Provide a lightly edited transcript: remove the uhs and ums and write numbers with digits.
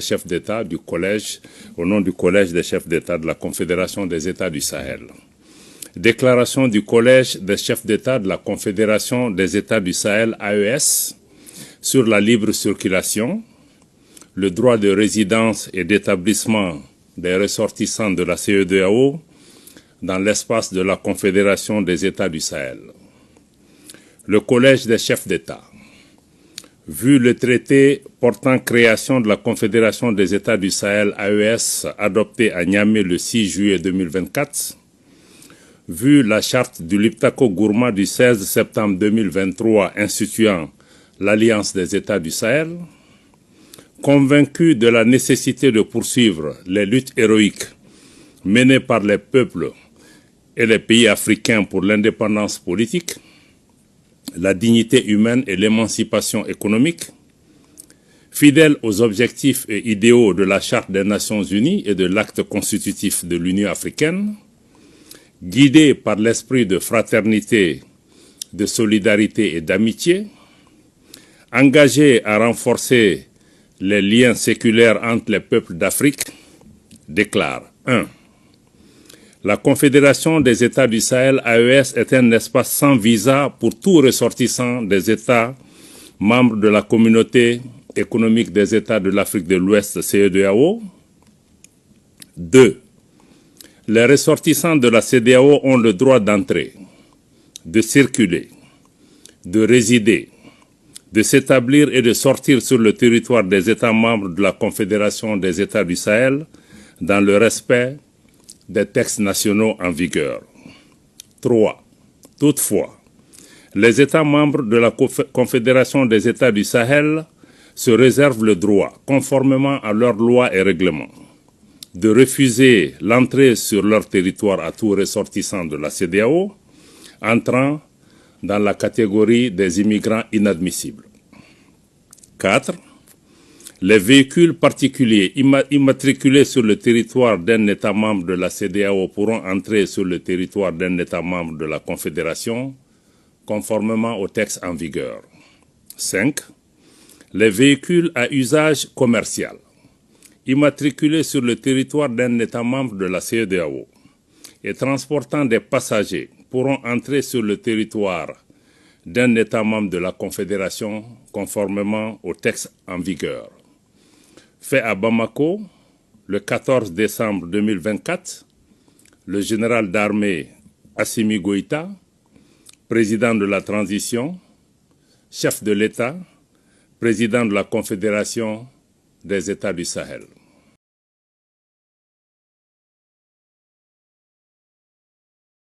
Chef d'État du collège, au nom du collège des chefs d'État de la Confédération des États du Sahel. Déclaration du collège des chefs d'État de la Confédération des États du Sahel AES sur la libre circulation, le droit de résidence et d'établissement des ressortissants de la CEDEAO dans l'espace de la Confédération des États du Sahel. Le collège des chefs d'État. Vu le traité portant création de la Confédération des États du Sahel AES adopté à Niamey le 6 juillet 2024, vu la charte du Liptako Gourma du 16 septembre 2023 instituant l'Alliance des États du Sahel, convaincu de la nécessité de poursuivre les luttes héroïques menées par les peuples et les pays africains pour l'indépendance politique, la dignité humaine et l'émancipation économique, fidèle aux objectifs et idéaux de la Charte des Nations Unies et de l'acte constitutif de l'Union africaine, guidé par l'esprit de fraternité, de solidarité et d'amitié, engagé à renforcer les liens séculaires entre les peuples d'Afrique, déclare 1. La Confédération des États du Sahel AES est un espace sans visa pour tout ressortissant des États membres de la Communauté économique des États de l'Afrique de l'Ouest CEDEAO. 2. Les ressortissants de la CEDEAO ont le droit d'entrer, de circuler, de résider, de s'établir et de sortir sur le territoire des États membres de la Confédération des États du Sahel dans le respect des textes nationaux en vigueur. 3. Toutefois, les États membres de la Confédération des États du Sahel se réservent le droit, conformément à leurs lois et règlements, de refuser l'entrée sur leur territoire à tout ressortissant de la CEDEAO entrant dans la catégorie des immigrants inadmissibles. 4. Les véhicules particuliers immatriculés sur le territoire d'un État membre de la CEDEAO pourront entrer sur le territoire d'un État membre de la Confédération, conformément aux textes en vigueur. 5. Les véhicules à usage commercial, immatriculés sur le territoire d'un État membre de la CEDEAO et transportant des passagers pourront entrer sur le territoire d'un État membre de la Confédération, conformément aux textes en vigueur. Fait à Bamako, le 14 décembre 2024, le général d'armée Assimi Goïta, président de la transition, chef de l'État, président de la Confédération des États du Sahel.